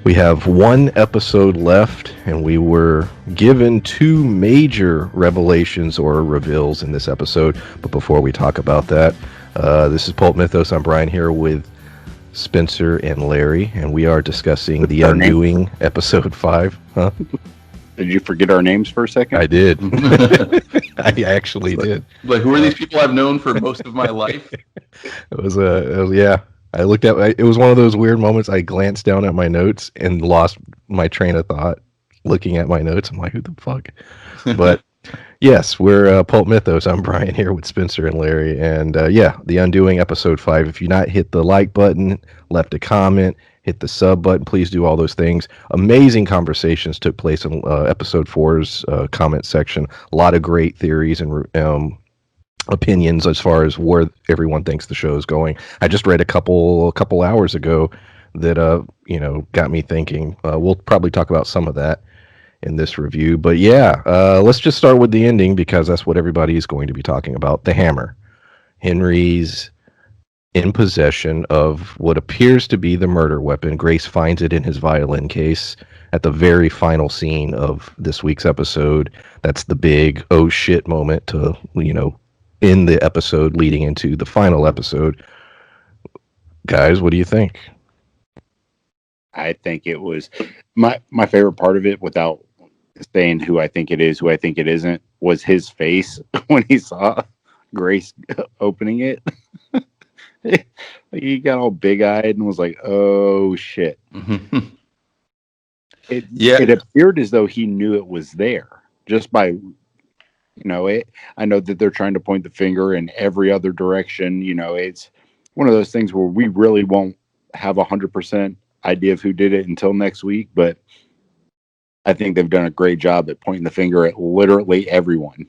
We have one episode left, and we were given two major revelations or reveals in this episode. But before we talk about that, this is Pulp Mythos. I'm Brian here with Spencer and Larry, and we are discussing The Undoing, episode 5. Huh? Did you forget our names for a second? I did. I actually did. Like, who are these people I've known for most of my life? It was yeah. I looked at it was one of those weird moments. I glanced down at my notes and lost my train of thought looking at my notes. I'm like, who the fuck? But yes, we're Pulp Mythos. I'm Brian here with Spencer and Larry. And yeah, The Undoing, episode 5. If you not hit the like button, left a comment, hit the sub button, please do all those things. Amazing conversations took place in episode 4's comment section. A lot of great theories and opinions as far as where everyone thinks the show is going. I just read a couple hours ago that got me thinking. We'll probably talk about some of that in this review, but yeah, let's just start with the ending because that's what everybody is going to be talking about. The hammer. Henry's in possession of what appears to be the murder weapon. Grace finds it in his violin case at the very final scene of this week's episode. That's the big oh shit moment to in the episode leading into the final episode. Guys, what do you think? I think it was my favorite part of it, without saying who I think it is, who I think it isn't, was his face when he saw Grace opening it. He got all big-eyed and was like, oh shit. It appeared as though he knew it was there just by I know that they're trying to point the finger in every other direction. It's one of those things where we really won't have 100% idea of who did it until next week. But I think they've done a great job at pointing the finger at literally everyone,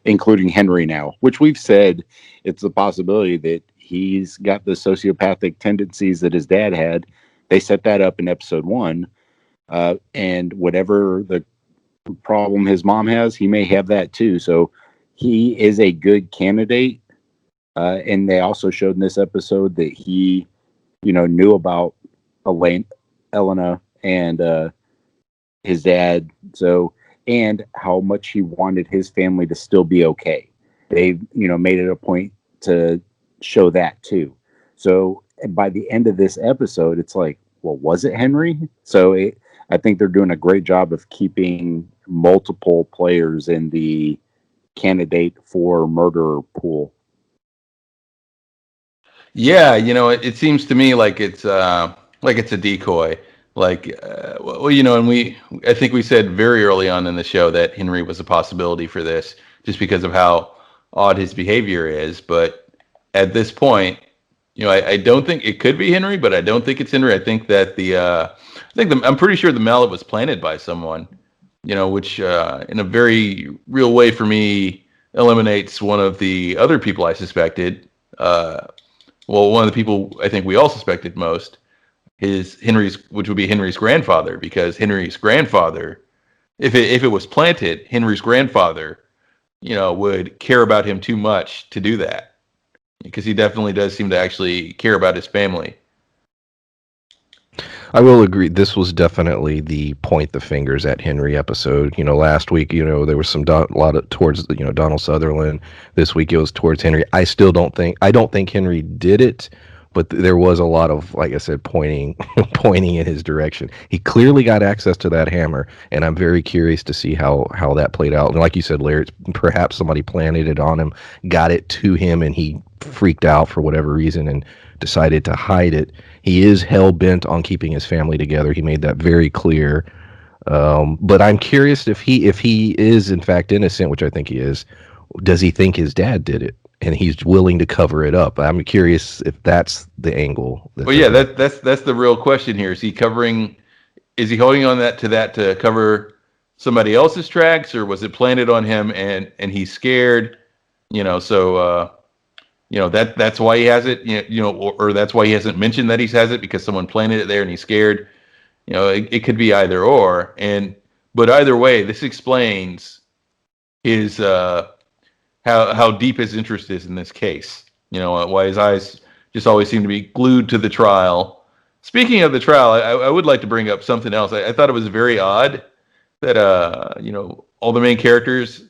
including Henry now, which we've said it's a possibility that he's got the sociopathic tendencies that his dad had. They set that up in episode 1. And whatever the problem his mom has, he may have that too. So he is a good candidate. And they also showed in this episode that he, knew about Elena and his dad. So, and how much he wanted his family to still be okay. They, made it a point to show that too. So by the end of this episode, it's like, well, was it Henry? So I think they're doing a great job of keeping multiple players in the candidate for murder pool. Yeah, it seems to me like it's a decoy. And I think we said very early on in the show that Henry was a possibility for this, just because of how odd his behavior is. But at this point, I don't think it could be Henry, but I don't think it's Henry. I think that I'm pretty sure the mallet was planted by someone, which in a very real way for me eliminates one of the other people I suspected. One of the people I think we all suspected most is which would be Henry's grandfather, because Henry's grandfather, if it was planted, Henry's grandfather, would care about him too much to do that. Because he definitely does seem to actually care about his family. I will agree. This was definitely the point the fingers at Henry episode. Last week, there was a lot of towards Donald Sutherland. This week it was towards Henry. I don't think Henry did it, but there was a lot of, like I said, pointing in his direction. He clearly got access to that hammer, and I'm very curious to see how that played out. And like you said, Larry, perhaps somebody planted it on him, got it to him, and he freaked out for whatever reason and decided to hide it. He is hell-bent on keeping his family together. He made that very clear. But I'm curious if he is in fact innocent, which I think he is. Does he think his dad did it, and he's willing to cover it up? I'm curious if that's the angle. Well, yeah, that's the real question here. Is he holding on to that to cover somebody else's tracks, or was it planted on him and he's scared? That's why he has it, or that's why he hasn't mentioned that he has it, because someone planted it there and he's scared. It could be either or. But either way, this explains his how deep his interest is in this case. Why his eyes just always seem to be glued to the trial, Speaking of the trial, I would like to bring up something else. I thought it was very odd that all the main characters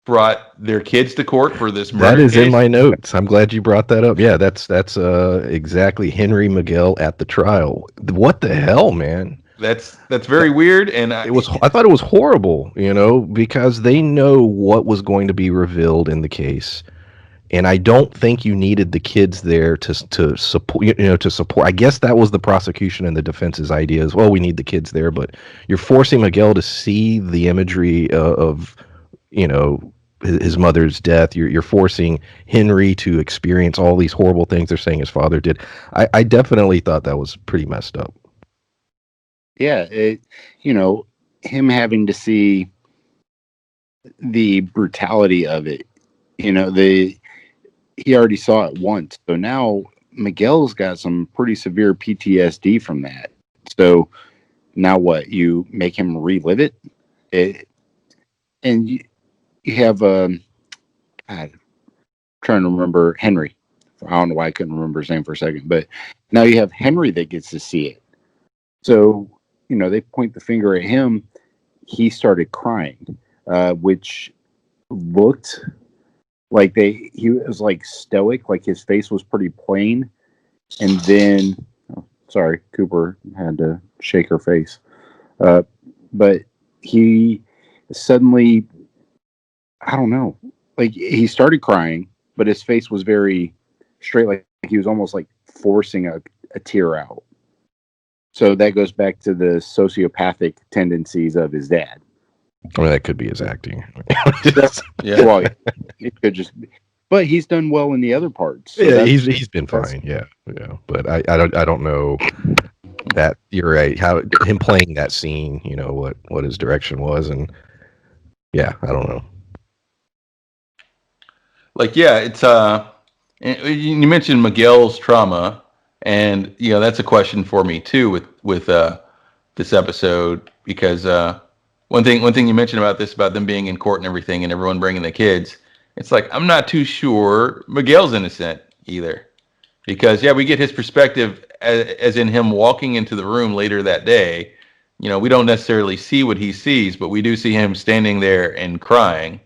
brought their kids to court for this That murder is in case. my notes. I'm glad you brought that up. Yeah, that's exactly Henry Miguel at the trial. What the hell, man? That's very weird, and I thought it was horrible, because they know what was going to be revealed in the case. And I don't think you needed the kids there to support, to support. I guess that was the prosecution and the defense's idea as well. We need the kids there, but you're forcing Miguel to see the imagery of, his mother's death. You're forcing Henry to experience all these horrible things they're saying his father did. I definitely thought that was pretty messed up. Yeah, him having to see the brutality of it. He already saw it once, so now Miguel's got some pretty severe PTSD from that. So now what? You make him relive it, and you have God, trying to remember Henry. I don't know why I couldn't remember his name for a second, but now you have Henry that gets to see it. So they point the finger at him. He started crying, which looked like he was like stoic, like his face was pretty plain. And then, sorry, Cooper had to shake her face. But he suddenly, I don't know, like he started crying, but his face was very straight, like he was almost like forcing a tear out. So that goes back to the sociopathic tendencies of his dad. I mean, that could be his acting. yeah. Well, it could just be. But he's done well in the other parts. So yeah, he's been fine. Yeah. But I don't know that you're right. How him playing that scene, what his direction was, and yeah, I don't know. Like, yeah, it's you mentioned Miguel's trauma, and that's a question for me too with this episode, because one thing you mentioned about this, about them being in court and everything and everyone bringing the kids, it's like I'm not too sure Miguel's innocent either, because we get his perspective as in him walking into the room later that day. We don't necessarily see what he sees, but we do see him standing there and crying.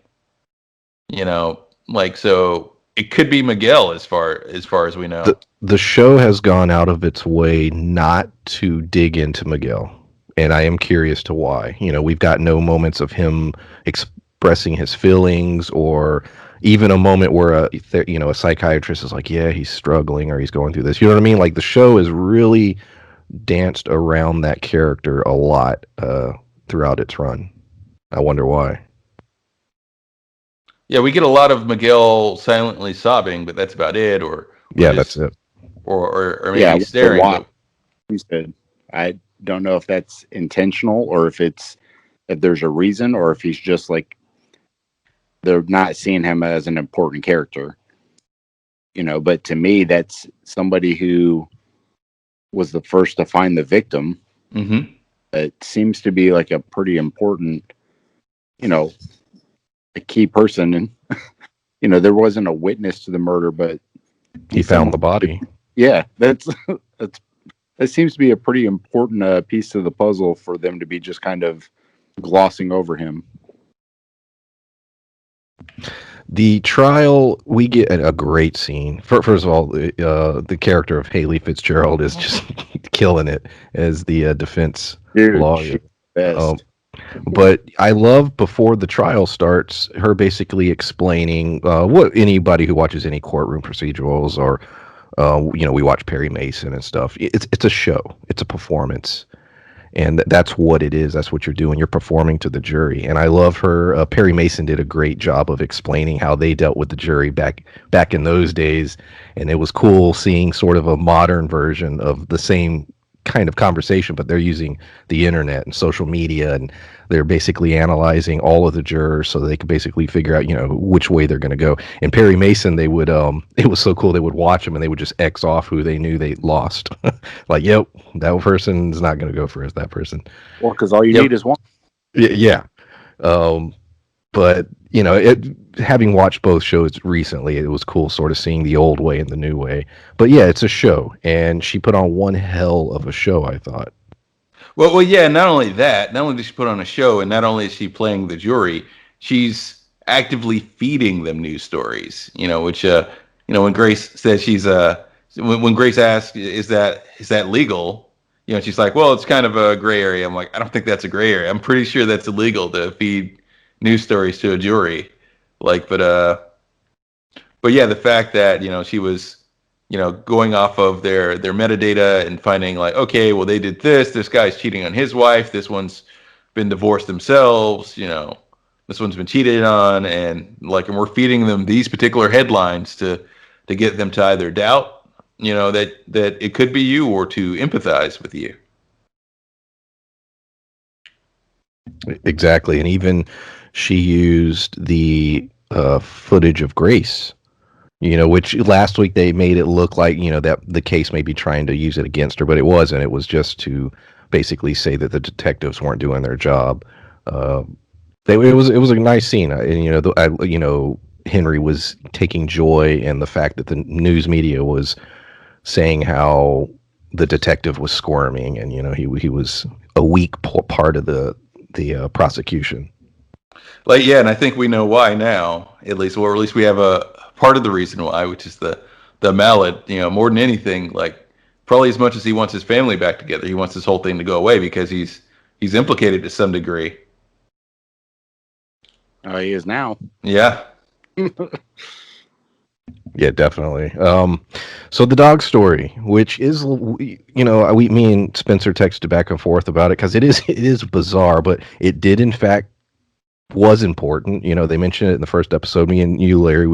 Like, so it could be Miguel as far as we know. The show has gone out of its way not to dig into Miguel, and I am curious to why. We've got no moments of him expressing his feelings, or even a moment where a psychiatrist is like, yeah, he's struggling or he's going through this. You know what I mean? Like, the show has really danced around that character a lot throughout its run. I wonder why. Yeah, we get a lot of Miguel silently sobbing, but that's about it. Or that's it. Or maybe staring. But... He said, I don't know if that's intentional, or if there's a reason, or if he's just like they're not seeing him as an important character. But to me, that's somebody who was the first to find the victim. Mm-hmm. It seems to be like a pretty important, a key person, and there wasn't a witness to the murder, but he found the body. Yeah, that seems to be a pretty important piece of the puzzle for them to be just kind of glossing over him. The trial, we get a great scene. First of all, the character of Haley Fitzgerald is just killing it as the defense lawyer. But I love, before the trial starts, her basically explaining what anybody who watches any courtroom procedurals, or we watch Perry Mason and stuff. It's a show. It's a performance. And that's what it is. That's what you're doing. You're performing to the jury. And I love her. Perry Mason did a great job of explaining how they dealt with the jury back in those days. And it was cool seeing sort of a modern version of the same kind of conversation, but they're using the internet and social media, and they're basically analyzing all of the jurors so they could basically figure out, which way they're going to go. And Perry Mason, they would, it was so cool. They would watch them and they would just X off who they knew they lost. Like, yep, that person's not going to go for us, that person. Well, because all you need is one. Yeah. But having watched both shows recently, it was cool sort of seeing the old way and the new way. But yeah, it's a show, and she put on one hell of a show, I thought. Well, yeah. Not only that, not only does she put on a show, and not only is she playing the jury, she's actively feeding them news stories. Which when Grace says when Grace asks, "Is that legal?" She's like, "Well, it's kind of a gray area." I'm like, I don't think that's a gray area. I'm pretty sure that's illegal to feed news stories to a jury. Like, but yeah, the fact that she was going off of their metadata and finding like, okay, well, they did this guy's cheating on his wife, this one's been divorced themselves, this one's been cheated on, and we're feeding them these particular headlines to get them to either doubt that it could be you, or to empathize with you. Exactly, and even she used the footage of Grace, which last week they made it look like, that the case may be trying to use it against her, but it wasn't. It was just to basically say that the detectives weren't doing their job. Uh, it was a nice scene, and Henry was taking joy in the fact that the news media was saying how the detective was squirming, and he was a weak part of the prosecution. Like, yeah, and I think we know why now, at least, or at least we have a part of the reason why, which is the mallet. More than anything, like probably as much as he wants his family back together, he wants this whole thing to go away because he's implicated to some degree. He is now. Yeah. Yeah, definitely. So the dog story, which is, me and Spencer texted back and forth about it because it is bizarre, but it did in fact was important. They mentioned it in the first episode. Me and you, Larry,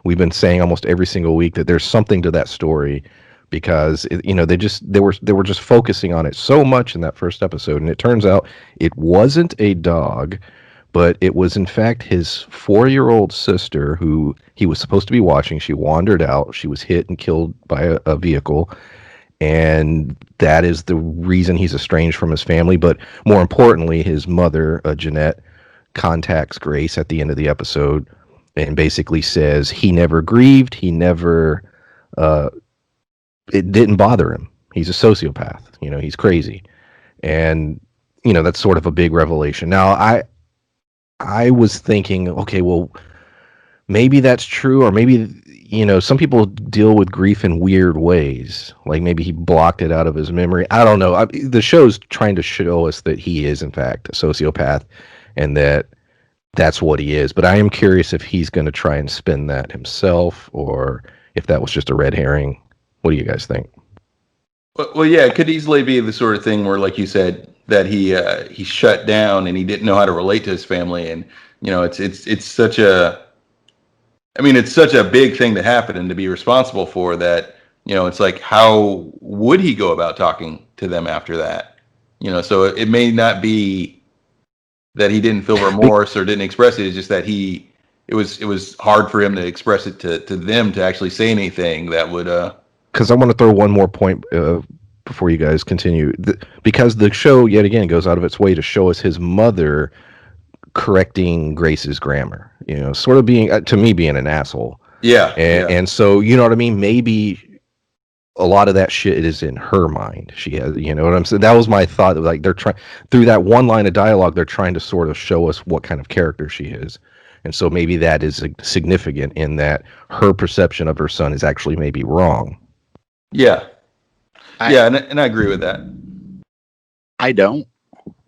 we've been saying almost every single week that there's something to that story because they were just focusing on it so much in that first episode, and it turns out it wasn't a dog, but it was in fact his 4-year-old sister who he was supposed to be watching. She wandered out. She was hit and killed by a vehicle, and that is the reason he's estranged from his family. But more importantly, his mother, Jeanette, contacts Grace at the end of the episode and basically says he never grieved. Uh, it didn't bother him. He's a sociopath. He's crazy. And, that's sort of a big revelation. Now, I was thinking, okay, well, maybe that's true, or maybe, some people deal with grief in weird ways. Like maybe he blocked it out of his memory. I don't know. The show's trying to show us that he is, in fact, a sociopath, and that's what he is. But I am curious if he's going to try and spin that himself, or if that was just a red herring. What do you guys think? Well, yeah, it could easily be the sort of thing where, like you said, that he shut down and he didn't know how to relate to his family, and it's such a, I mean, it's such a big thing to happen and to be responsible for that. It's like, how would he go about talking to them after that? So it may not be that he didn't feel remorse or didn't express it. It's just that it was hard for him to express it to them, to actually say anything that would. Because I want to throw one more point before you guys continue. Because the show, yet again, goes out of its way to show us his mother correcting Grace's grammar. Sort of being, to me, being an asshole. Yeah. And so, you know what I mean? Maybe a lot of that shit is in her mind. She has, you know what I'm saying? That was my thought. Like they're trying, through that one line of dialogue, they're trying to sort of show us what kind of character she is. And so maybe that is significant in that her perception of her son is actually maybe wrong. Yeah. And I agree with that. I don't.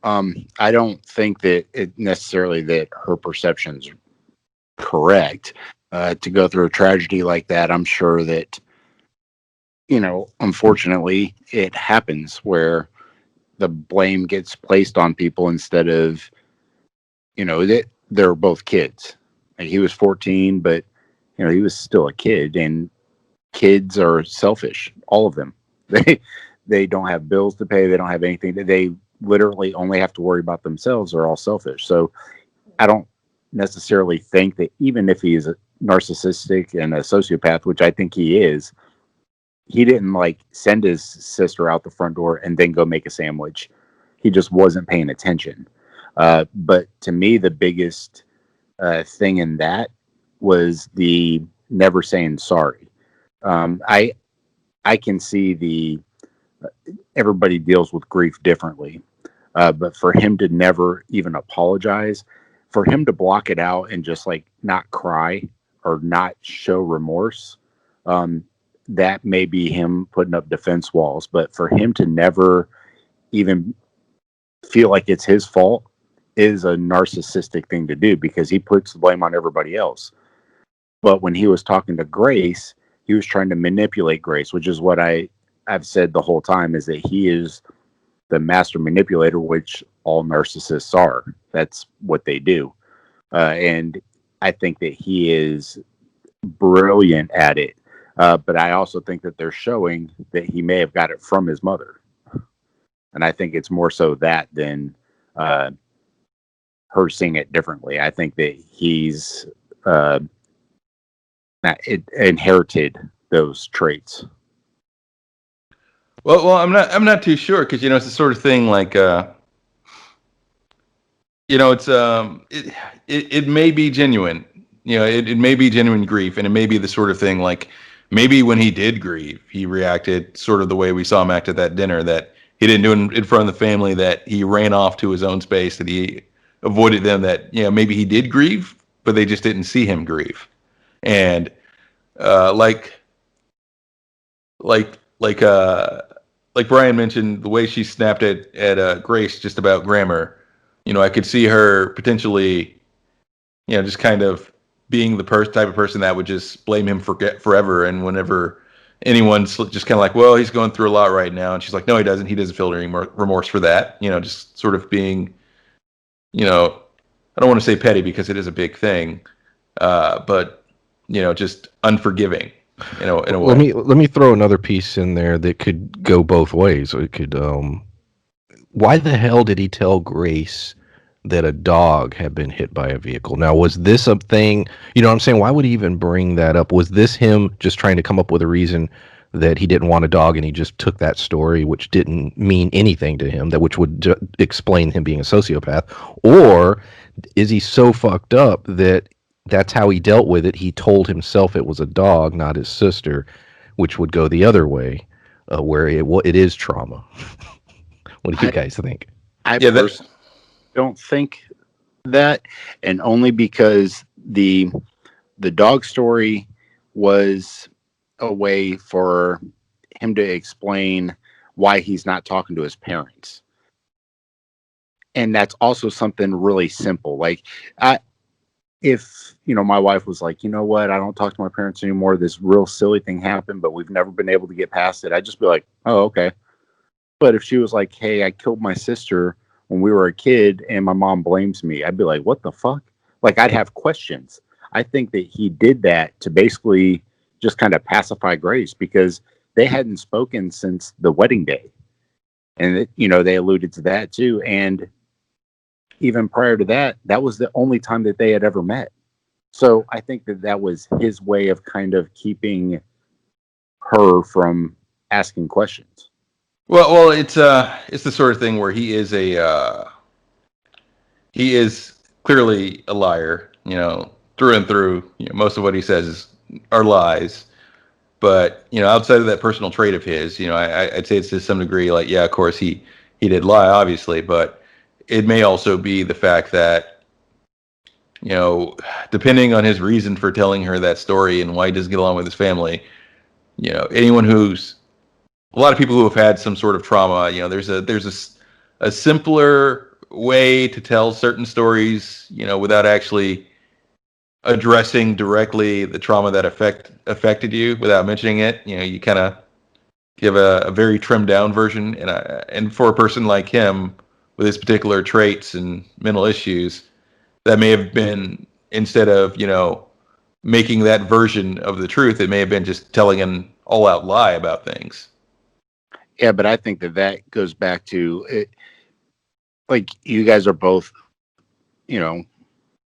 I don't think that it necessarily that her perception's correct. To go through a tragedy like that, I'm sure that, unfortunately, it happens where the blame gets placed on people instead of, that they're both kids. Like he was 14, but he was still a kid, and kids are selfish. All of them. They don't have bills to pay. They don't have anything. They literally only have to worry about themselves. They're all selfish. So I don't necessarily think that even if he is a narcissistic and a sociopath, which I think he is, he didn't send his sister out the front door and then go make a sandwich. He just wasn't paying attention. But to me, the biggest thing in that was the never saying sorry. I can see the everybody deals with grief differently, but for him to never even apologize, for him to block it out and just like not cry or not show remorse, um, that may be him putting up defense walls. But for him to never even feel like it's his fault is a narcissistic thing to do because he puts the blame on everybody else. But when he was talking to Grace, he was trying to manipulate Grace, which is what I've said the whole time is that he is the master manipulator, which all narcissists are. That's what they do. And I think that he is brilliant at it. But I also think that they're showing that he may have got it from his mother. And I think it's more so that than her seeing it differently. I think that he's inherited those traits. Well, I'm not too sure because it's the sort of thing like it's it may be genuine. It may be genuine grief, and it may be the sort of thing like maybe when he did grieve, he reacted sort of the way we saw him act at that dinner, that he didn't do it in front of the family, that he ran off to his own space, that he avoided them, that maybe he did grieve, but they just didn't see him grieve, and like like like uh like Brian mentioned, the way she snapped at Grace just about grammar, I could see her potentially, just kind of being the type of person that would just blame him forever. And whenever anyone's just kind of like, well, he's going through a lot right now, and she's like, no, he doesn't. He doesn't feel any remorse for that. Just sort of being, I don't want to say petty because it is a big thing, but just unforgiving. In a way. Let me throw another piece in there that could go both ways. It could why the hell did he tell Grace that a dog had been hit by a vehicle? Now, was this a thing? You know what I'm saying? Why would he even bring that up? Was this him just trying to come up with a reason that he didn't want a dog and he just took that story, which didn't mean anything to him, which would explain him being a sociopath? Or is he so fucked up that that's how he dealt with it? He told himself it was a dog, not his sister, which would go the other way, where it is trauma. What do you guys think? I personally don't think that, and only because the dog story was a way for him to explain why he's not talking to his parents. And that's also something really simple. Like, if my wife was like, you know what, I don't talk to my parents anymore, this real silly thing happened, but we've never been able to get past it, I'd just be like, oh, okay. But if she was like, hey, I killed my sister when we were a kid and my mom blames me, I'd be like, what the fuck? Like, I'd have questions. I think that he did that to basically just kind of pacify Grace because they hadn't spoken since the wedding day. And, they alluded to that too. And even prior to that, that was the only time that they had ever met. So I think that was his way of kind of keeping her from asking questions. Well, it's the sort of thing where he is clearly a liar, through and through. Most of what he says are lies. But outside of that personal trait of his, I'd say it's to some degree like, yeah, of course he did lie, obviously, but it may also be the fact that, depending on his reason for telling her that story and why he doesn't get along with his family, anyone who's a lot of people who have had some sort of trauma, there's a simpler way to tell certain stories, without actually addressing directly the trauma that affected you without mentioning it. You kind of give a very trimmed down version, and for a person like him with his particular traits and mental issues, that may have been, instead of making that version of the truth, it may have been just telling an all out lie about things. Yeah, but I think that goes back to it. Like, you guys are both,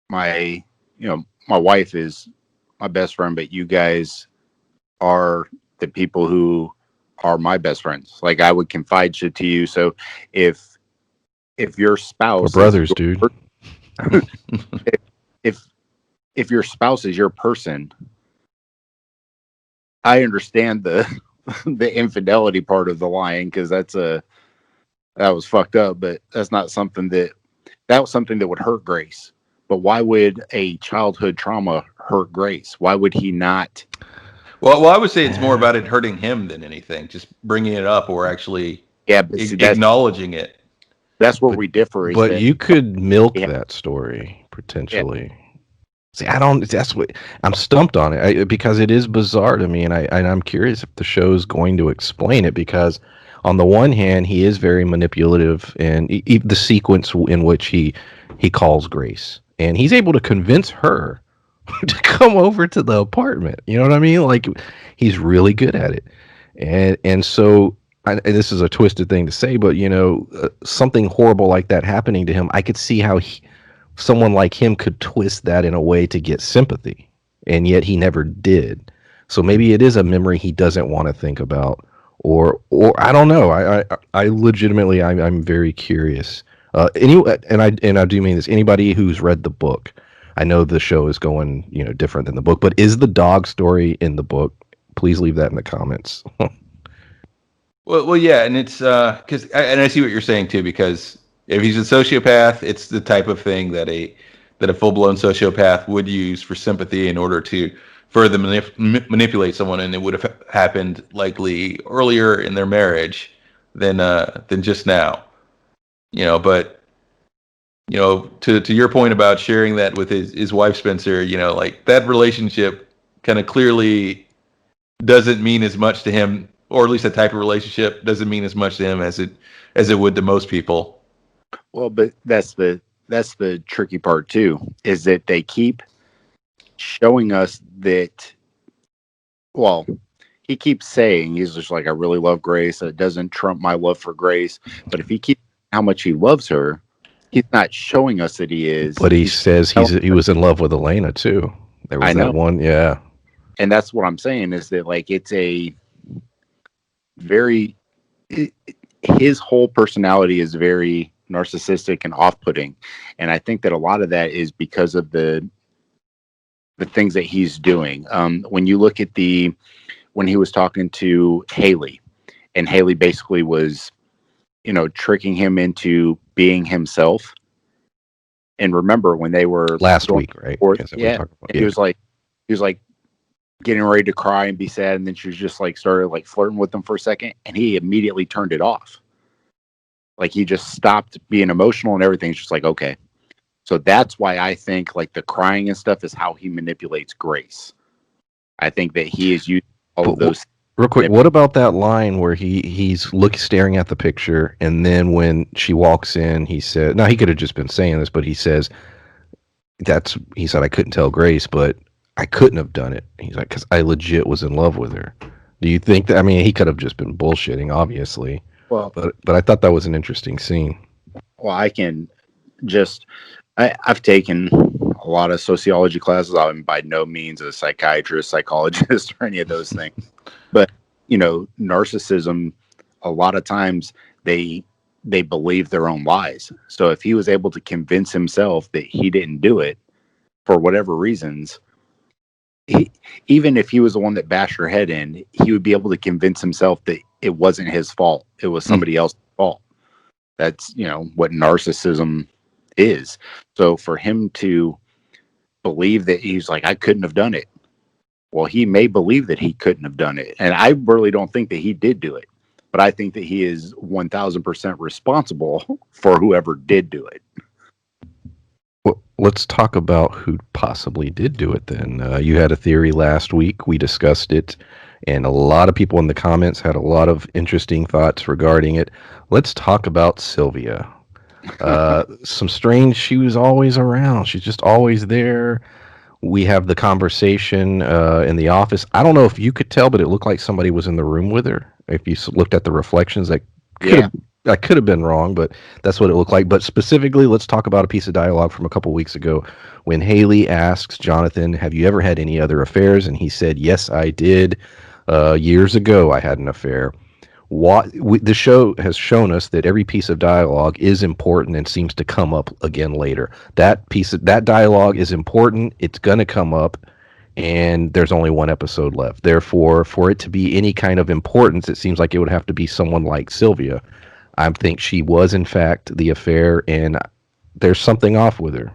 my wife is my best friend, but you guys are the people who are my best friends. Like, I would confide shit to you. So if your spouse, we're brothers, dude. if if your spouse is your person, I understand the the infidelity part of the lying, because that was fucked up, but that's not something that was something that would hurt Grace. But why would a childhood trauma hurt Grace? Why would he not? Well, I would say it's more about it hurting him than anything. Just bringing it up or actually Yeah, but see, acknowledging it. that's where But, we differ. Is but that you could milk yeah, that story yeah, potentially. See, I don't. That's what I'm stumped on it because it is bizarre to me, and I'm curious if the show's going to explain it. Because on the one hand, he is very manipulative, and the sequence in which he calls Grace, and he's able to convince her to come over to the apartment. You know what I mean? Like he's really good at it, and so. And this is a twisted thing to say, but something horrible like that happening to him, I could see how someone like him could twist that in a way to get sympathy, and yet he never did. So maybe it is a memory he doesn't want to think about, or I don't know. I legitimately I'm very curious. And I do mean this. Anybody who's read the book, I know the show is going different than the book, but is the dog story in the book? Please leave that in the comments. Well, yeah, and it's because and I see what you're saying too. Because if he's a sociopath, it's the type of thing that a full blown sociopath would use for sympathy in order to further manipulate someone, and it would have happened likely earlier in their marriage than just now. But to your point about sharing that with his wife Spencer, like that relationship kind of clearly doesn't mean as much to him, or at least that type of relationship doesn't mean as much to him as it would to most people. well, but that's the tricky part too, is that they keep showing us that. Well, he keeps saying he's just like, I really love Grace. It doesn't trump my love for Grace. But if he keeps how much he loves her, he's not showing us that he is. But he says he was in love with Elena too. There was I know. that one, yeah. And that's what I'm saying, is that like it's a very his whole personality is very narcissistic and off-putting, and I think that a lot of that is because of the things that he's doing. When you look at when he was talking to Haley, and Haley basically was tricking him into being himself. And remember when they were Last week, right? Yeah, he was like getting ready to cry and be sad, and then she was just like started like flirting with him for a second, and he immediately turned it off. Like he just stopped being emotional and everything's just like, okay. So that's why I think like the crying and stuff is how he manipulates Grace. I think that he is using all of those. Real quick, what about that line where he's staring at the picture, and then when she walks in, he said, now he could have just been saying this, but he says he said, I couldn't tell Grace, but I couldn't have done it. He's like, because I legit was in love with her. Do you think that? I mean, he could have just been bullshitting, obviously. Well, but I thought that was an interesting scene. Well, I've taken a lot of sociology classes. I'm by no means a psychiatrist, psychologist, or any of those things. But narcissism, a lot of times they believe their own lies. So if he was able to convince himself that he didn't do it for whatever reasons, even if he was the one that bashed her head in, he would be able to convince himself that it wasn't his fault. It was somebody else's fault. That's, what narcissism is. So for him to believe that he's like, I couldn't have done it. Well, he may believe that he couldn't have done it. And I really don't think that he did do it. But I think that he is 1000% responsible for whoever did do it. Well, let's talk about who possibly did do it then. You had a theory last week. We discussed it. And a lot of people in the comments had a lot of interesting thoughts regarding it. Let's talk about Sylvia. She was always around. She's just always there. We have the conversation in the office. I don't know if you could tell, but it looked like somebody was in the room with her. If you looked at the reflections, I could have been wrong, but that's what it looked like. But specifically, let's talk about a piece of dialogue from a couple weeks ago when Haley asks Jonathan, have you ever had any other affairs? And he said, yes, I did. Years ago, I had an affair. The show has shown us that every piece of dialogue is important and seems to come up again later. That dialogue is important. It's going to come up, and there's only one episode left. Therefore, for it to be any kind of importance, it seems like it would have to be someone like Sylvia. I think she was, in fact, the affair, and there's something off with her.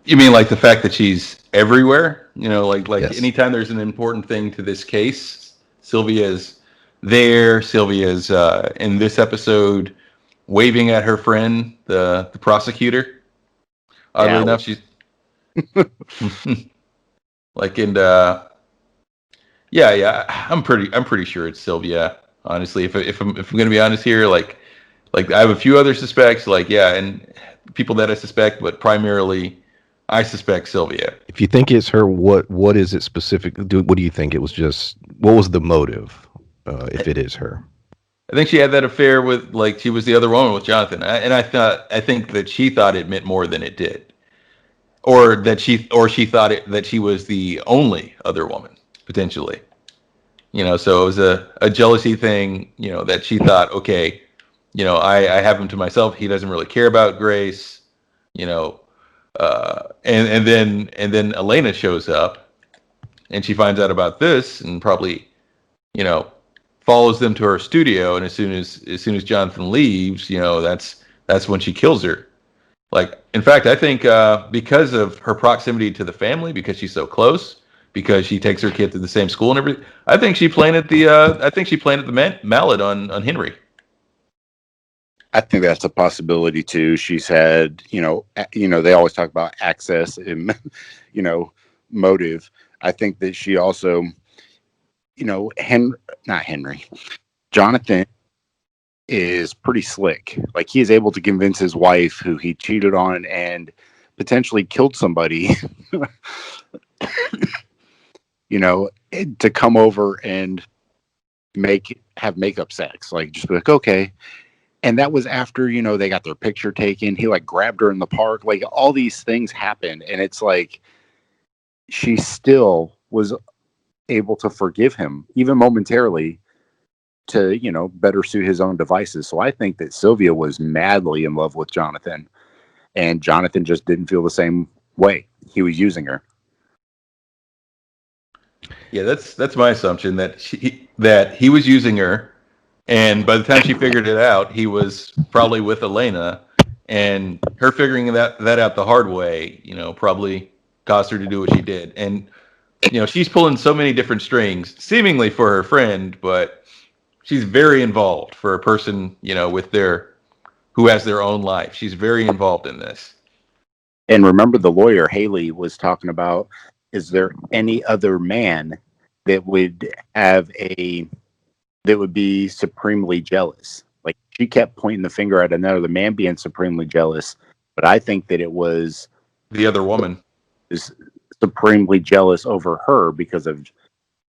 You mean like the fact that she's everywhere? Like Yes. anytime there's an important thing to this case, Sylvia's there. Sylvia's in this episode waving at her friend, the prosecutor. Oddly enough, she's like, and yeah, I'm pretty sure it's Sylvia. Honestly, if I'm gonna be honest here, like I have a few other suspects, like and people that I suspect, but primarily I suspect Sylvia. If you think it's her, what is it specific? What do you think? It was just, what was the motive? If it is her, I think she had that affair with, like, she was the other woman with Jonathan, I think that she thought it meant more than it did, or she thought that she was the only other woman potentially. So it was a jealousy thing. That she thought, okay, I have him to myself. He doesn't really care about Grace. And then Elena shows up, and she finds out about this, and probably, follows them to her studio. And as soon as Jonathan leaves, that's when she kills her. Like, in fact, I think because of her proximity to the family, because she's so close, because she takes her kid to the same school and everything, I think she planted the mallet on Henry. I think that's a possibility too. She's had, they always talk about access and, motive. I think that she also, Jonathan is pretty slick. Like, he is able to convince his wife, who he cheated on and potentially killed somebody, to come over and have makeup sex. Like, just be like, okay. And that was after, they got their picture taken. He, like, grabbed her in the park. Like, all these things happened. And it's like, she still was able to forgive him, even momentarily, to, better suit his own devices. So I think that Sylvia was madly in love with Jonathan. And Jonathan just didn't feel the same way. He was using her. Yeah, that's my assumption, that he was using her. And by the time she figured it out, he was probably with Elena, and her figuring that out the hard way, probably caused her to do what she did. And, she's pulling so many different strings, seemingly for her friend, but she's very involved for a person, who has their own life. She's very involved in this. And remember, the lawyer, Haley, was talking about, is there any other man that would be supremely jealous? Like, she kept pointing the finger at another man being supremely jealous, but I think that it was the other woman is supremely jealous over her because of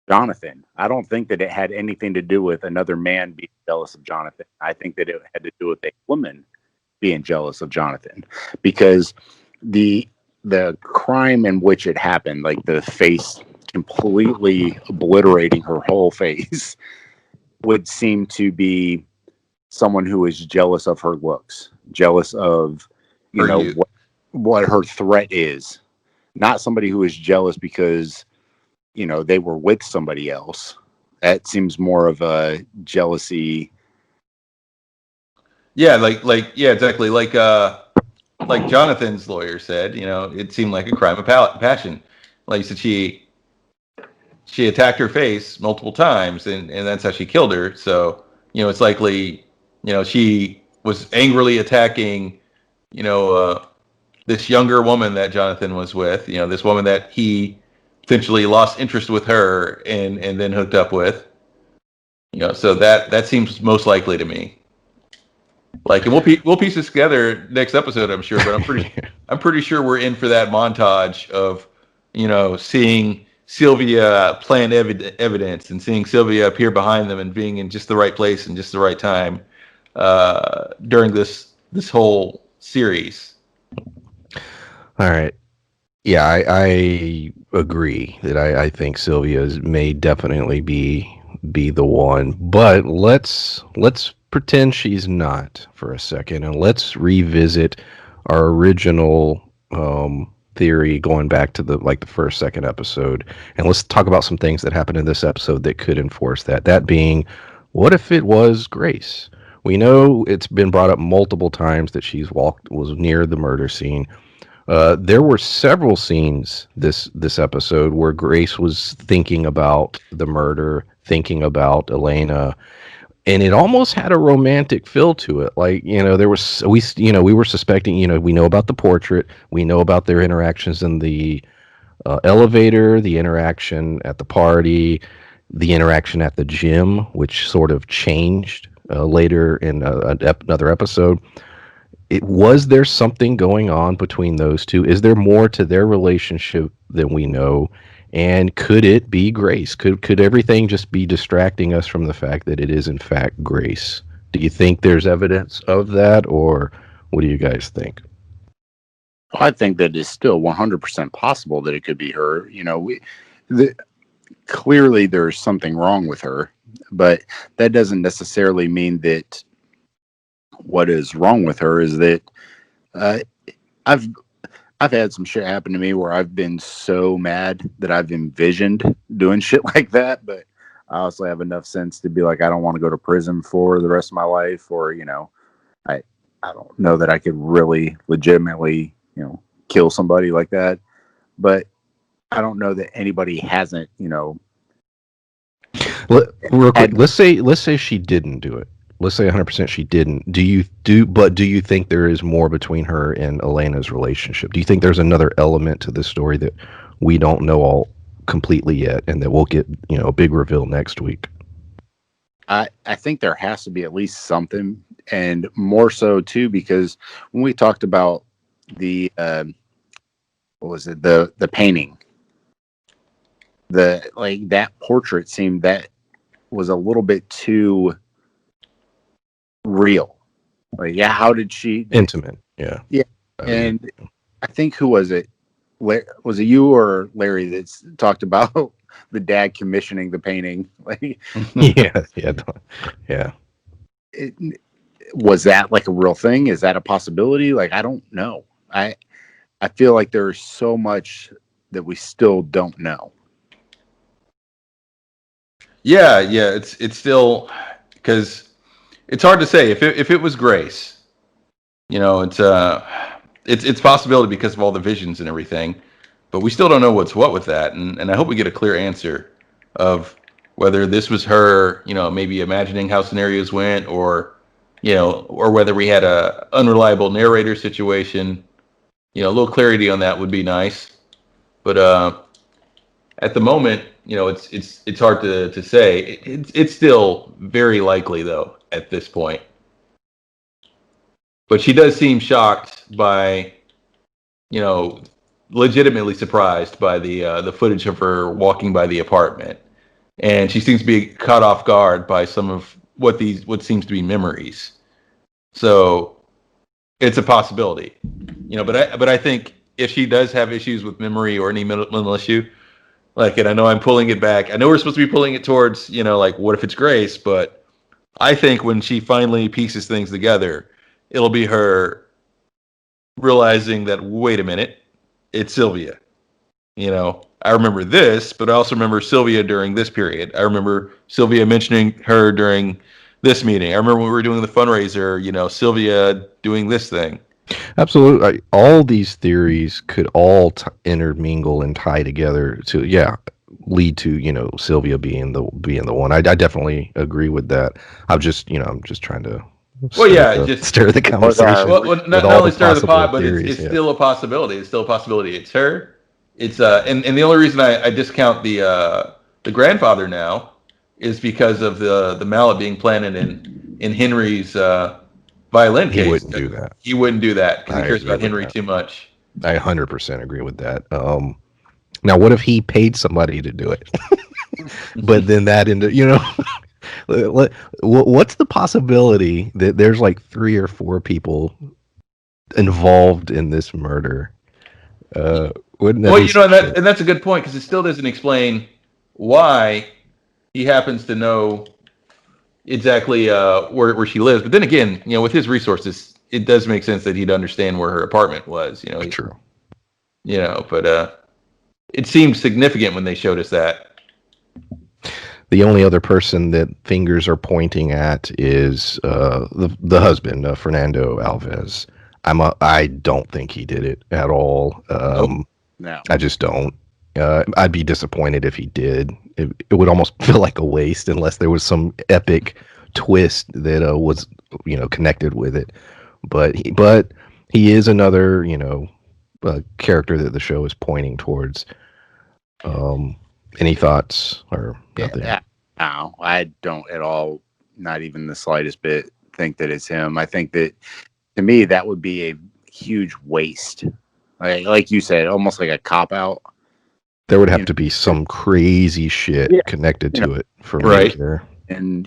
Jonathan. I don't think that it had anything to do with another man being jealous of Jonathan. I think that it had to do with a woman being jealous of Jonathan, because the crime in which it happened, like the face completely obliterating her whole face, would seem to be someone who is jealous of her looks, jealous of, what her threat is. Not somebody who is jealous because, they were with somebody else. That seems more of a jealousy. Yeah, yeah, exactly. Like Jonathan's lawyer said, it seemed like a crime of passion. Like you said, she attacked her face multiple times, and that's how she killed her. So, it's likely, she was angrily attacking, this younger woman that Jonathan was with, this woman that he potentially lost interest with her and then hooked up with. So that seems most likely to me. Like, and we'll piece this together next episode, I'm sure, but I'm pretty sure we're in for that montage of, seeing Sylvia plant evidence, and seeing Sylvia appear behind them and being in just the right place and just the right time during this whole series. All right. Yeah, I agree that I think Sylvia may definitely be be the one. But let's pretend she's not for a second, and let's revisit our original theory going back to the first second episode, and let's talk about some things that happened in this episode that could enforce that. That being, what if it was Grace? We know it's been brought up multiple times that was near the murder scene. There were several scenes this episode where Grace was thinking about the murder, thinking about Elena, and it almost had a romantic feel to it. Like, there was we were suspecting. We know about the portrait, we know about their interactions in the elevator, the interaction at the party, the interaction at the gym, which sort of changed later in another episode. Was there something going on between those two? Is there more to their relationship than we know? And could it be Grace? Could everything just be distracting us from the fact that it is in fact Grace? Do you think there's evidence of that, or what do you guys think? I think that it's still 100% possible that it could be her. Clearly there's something wrong with her, but that doesn't necessarily mean that what is wrong with her is that I've had some shit happen to me where I've been so mad that I've envisioned doing shit like that, but I also have enough sense to be like, I don't want to go to prison for the rest of my life, or I don't know that I could really legitimately kill somebody like that, but I don't know that anybody hasn't Real quick, let's say she didn't do it. Let's say 100% she didn't. Do you think there is more between her and Elena's relationship? Do you think there's another element to this story that we don't know all completely yet, and that we'll get a big reveal next week? I think there has to be at least something, and more so too, because when we talked about the what was it, the painting, that portrait seemed that was a little bit too real. How did she intimate? Yeah. And I think, who was it? Was it you or Larry that's talked about the dad commissioning the painting? Yeah. Was that like a real thing? Is that a possibility? I don't know. I feel like there's so much that we still don't know. Yeah. It's still, because it's hard to say if it was Grace. It's possibility because of all the visions and everything, but we still don't know what's what with that. And I hope we get a clear answer of whether this was her, maybe imagining how scenarios went, or whether we had a unreliable narrator situation. A little clarity on that would be nice. But at the moment, it's hard to say. It's still very likely though at this point. But she does seem shocked by, legitimately surprised by the footage of her walking by the apartment, and she seems to be caught off guard by some of what seems to be memories. So it's a possibility, But I think if she does have issues with memory or any mental issue, and I know I'm pulling it back. I know we're supposed to be pulling it towards, what if it's Grace? But I think when she finally pieces things together, it'll be her realizing that, wait a minute, it's Sylvia. I remember this, but I also remember Sylvia during this period. I remember Sylvia mentioning her during this meeting. I remember when we were doing the fundraiser, Sylvia doing this thing. Absolutely. All these theories could all intermingle and tie together to, lead to, Sylvia being the one. I definitely agree with that. I'm just trying to stir the conversation. Well, not only stir the pot, but it's still a possibility. It's still a possibility. It's her. It's and the only reason I discount the grandfather now is because of the mallet being planted in Henry's violin case. He wouldn't do that. He wouldn't do that because he cares about Henry too much. I 100% agree with that. Now, what if he paid somebody to do it? But then that what's the possibility that there's 3 or 4 people involved in this murder? Wouldn't that and that's a good point, because it still doesn't explain why, he happens to know exactly where she lives. But then again, with his resources, it does make sense that he'd understand where her apartment was. True. But it seemed significant when they showed us that. The only other person that fingers are pointing at is the husband, Fernando Alves. I don't think he did it at all. Nope. No. I just don't. I'd be disappointed if he did. It would almost feel like a waste unless there was some epic twist that was connected with it. But he is another character that the show is pointing towards. Any thoughts or nothing? Yeah, no, I don't at all. Not even the slightest bit think that it's him. I think that to me that would be a huge waste. Like you said, almost like a cop out. There would have to be some crazy shit connected to it for me to care. And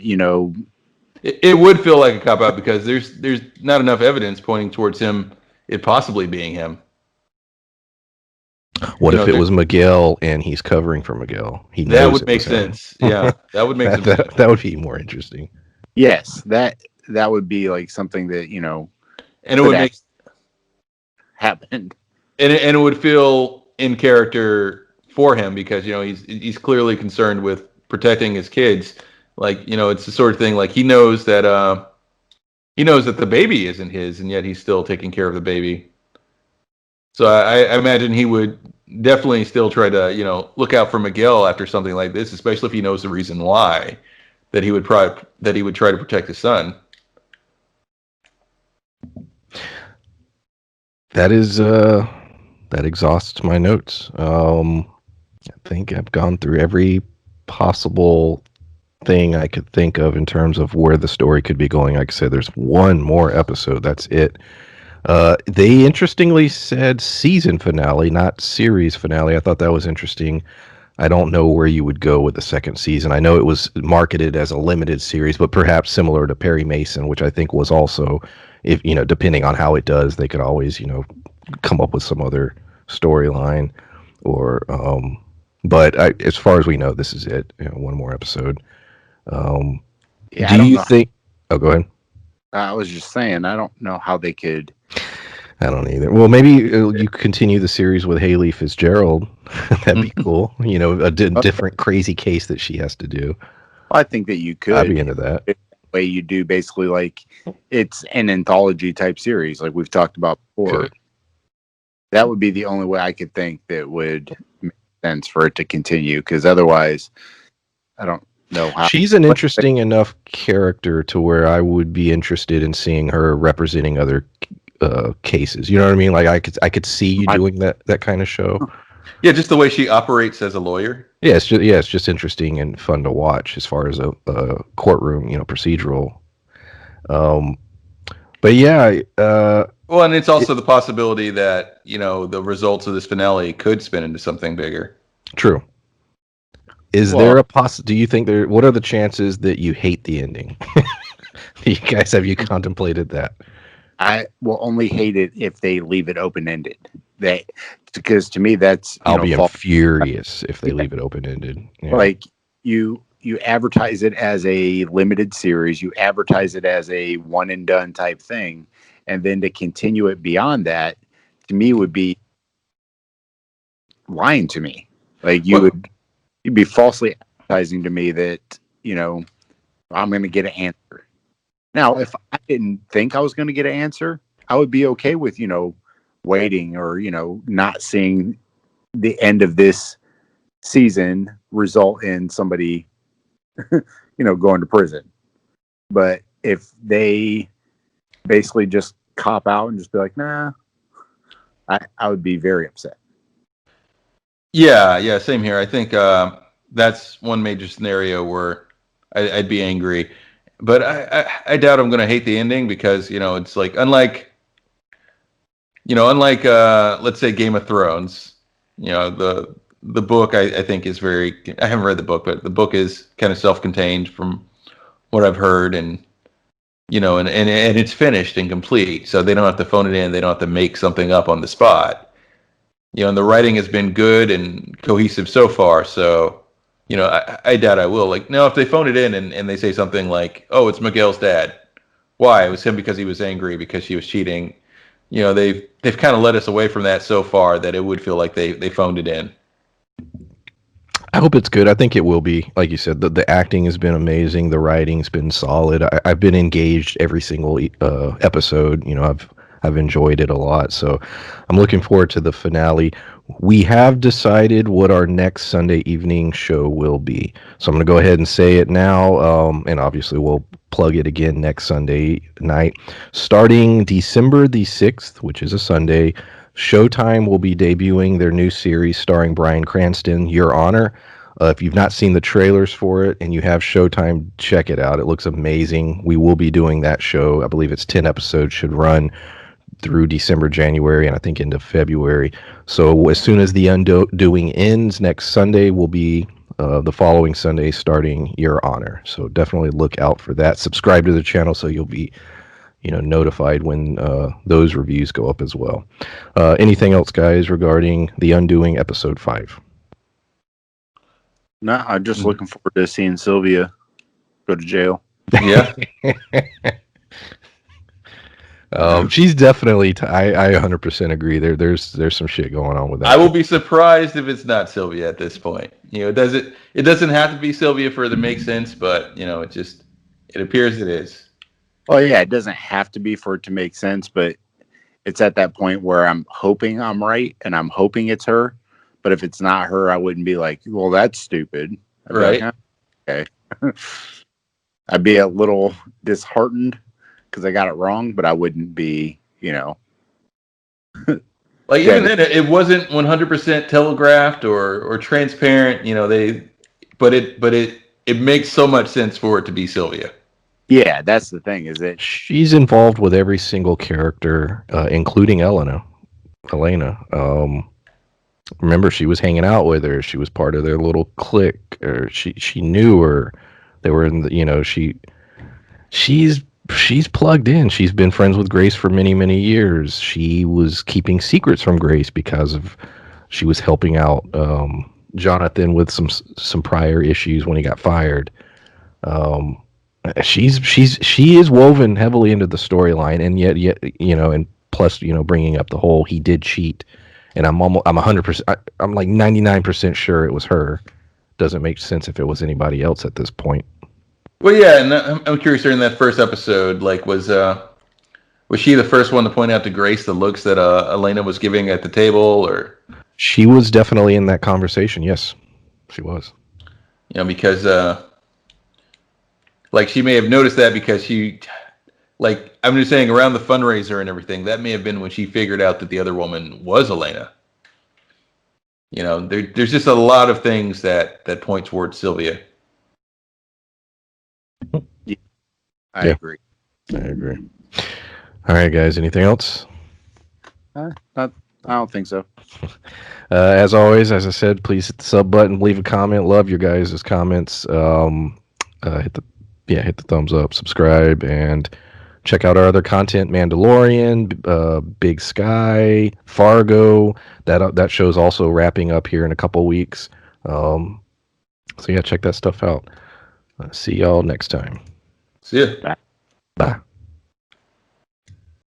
it would feel like a cop out because there's not enough evidence pointing towards it possibly being him. What if it was Miguel and he's covering for Miguel? That would make sense. Yeah, that would make sense. That would be more interesting. Yes, that would be like something that and it would make happened, and it would feel in character for him because he's clearly concerned with protecting his kids. Like it's the sort of thing like he knows that the baby isn't his, and yet he's still taking care of the baby. So I imagine he would definitely still try to look out for Miguel after something like this, especially if he knows the reason why that he would try to protect his son. That is that exhausts my notes. I think I've gone through every possible thing I could think of in terms of where the story could be going. Like I said, there's one more episode. That's it. They interestingly said season finale, not series finale. I thought that was interesting. I don't know where you would go with the second season. I know it was marketed as a limited series, but perhaps similar to Perry Mason, which I think was also, if depending on how it does, they could always come up with some other storyline. Or, but as far as we know, this is it. One more episode. Do you think? Oh, go ahead. I was just saying, I don't know how they could. I don't either. Well, maybe you continue the series with Haley Fitzgerald. That'd be cool. A different crazy case that she has to do. I think that you could. I'd be into that. The way you do basically like it's an anthology type series like we've talked about before. Good. That would be the only way I could think that would make sense for it to continue because otherwise I don't know how. She's an interesting enough character to where I would be interested in seeing her representing other cases. You know what I mean? Like I could see you doing that kind of show. Yeah, just the way she operates as a lawyer. Yeah, it's just interesting and fun to watch as far as a courtroom, procedural. But yeah. Well, and it's also the possibility that the results of this finale could spin into something bigger. True. Is there a do you think what are the chances that you hate the ending? Have you contemplated that? I will only hate it if they leave it open-ended. Because to me that's I'll be furious if they leave it open-ended. Yeah. Like you advertise it as a limited series, you advertise it as a one and done type thing, and then to continue it beyond that, to me would be lying to me. Like you'd be falsely advertising to me that, I'm going to get an answer. Now, if I didn't think I was going to get an answer, I would be okay with, waiting or, not seeing the end of this season result in somebody, going to prison. But if they basically just cop out and just be like, nah, I would be very upset. Yeah, same here. I think that's one major scenario where I'd be angry. But I doubt I'm going to hate the ending because, it's like, unlike let's say Game of Thrones, the book I think is very, I haven't read the book, but the book is kind of self-contained from what I've heard and it's finished and complete. So they don't have to phone it in. They don't have to make something up on the spot. And the writing has been good and cohesive so far. So I doubt I will. Like, no, if they phone it in and they say something like, "Oh, it's Miguel's dad," why? It was him because he was angry because she was cheating. They've kind of led us away from that so far that it would feel like they phoned it in. I hope it's good. I think it will be. Like you said, the acting has been amazing. The writing's been solid. I've been engaged every single episode. I've enjoyed it a lot. So I'm looking forward to the finale. We have decided what our next Sunday evening show will be. So I'm going to go ahead and say it now. And obviously we'll plug it again next Sunday night. Starting December the 6th, which is a Sunday, Showtime will be debuting their new series starring Bryan Cranston, Your Honor. If you've not seen the trailers for it and you have Showtime, check it out. It looks amazing. We will be doing that show. I believe it's 10 episodes, should run through December, January, and I think into February. So as soon as the Undoing ends next Sunday, will be the following Sunday starting Your Honor. So definitely look out for that. Subscribe to the channel so you'll be notified when those reviews go up as well. Anything else, guys, regarding The Undoing episode 5? No, I'm just looking forward to seeing Sylvia go to jail. Yeah. She's definitely. I 100% agree. There's some shit going on with that. I will be surprised if it's not Sylvia at this point. It doesn't have to be Sylvia for it to make sense, but it appears it is. Oh yeah, it doesn't have to be for it to make sense, but it's at that point where I'm hoping I'm right and I'm hoping it's her. But if it's not her, I wouldn't be like, well, that's stupid. Right. Like, okay. I'd be a little disheartened because I got it wrong, but I wouldn't be, like even then, it wasn't 100% telegraphed or transparent. But it makes so much sense for it to be Sylvia. Yeah, that's the thing. Is that she's involved with every single character, including Elena. Remember, she was hanging out with her. She was part of their little clique. Or she knew her. They were in the. She's plugged in. She's been friends with Grace for many, many years. She was keeping secrets from Grace because she was helping out Jonathan with some prior issues when he got fired. She is woven heavily into the storyline, and yet and plus bringing up the whole he did cheat, and I'm 100%. I'm like 99% sure it was her. Doesn't make sense if it was anybody else at this point. Well, yeah, and I'm curious. During that first episode, like, was she the first one to point out to Grace the looks that Elena was giving at the table, or? She was definitely in that conversation. Yes, she was. Because like she may have noticed that because she, like, I'm just saying around the fundraiser and everything, that may have been when she figured out that the other woman was Elena. There's just a lot of things that point towards Sylvia. I agree. All right, guys. Anything else? I don't think so. As always, as I said, please hit the sub button, leave a comment. Love your guys' comments. Hit the thumbs up, subscribe, and check out our other content: Mandalorian, Big Sky, Fargo. That show's also wrapping up here in a couple weeks. So yeah, check that stuff out. See y'all next time. See ya. Bye.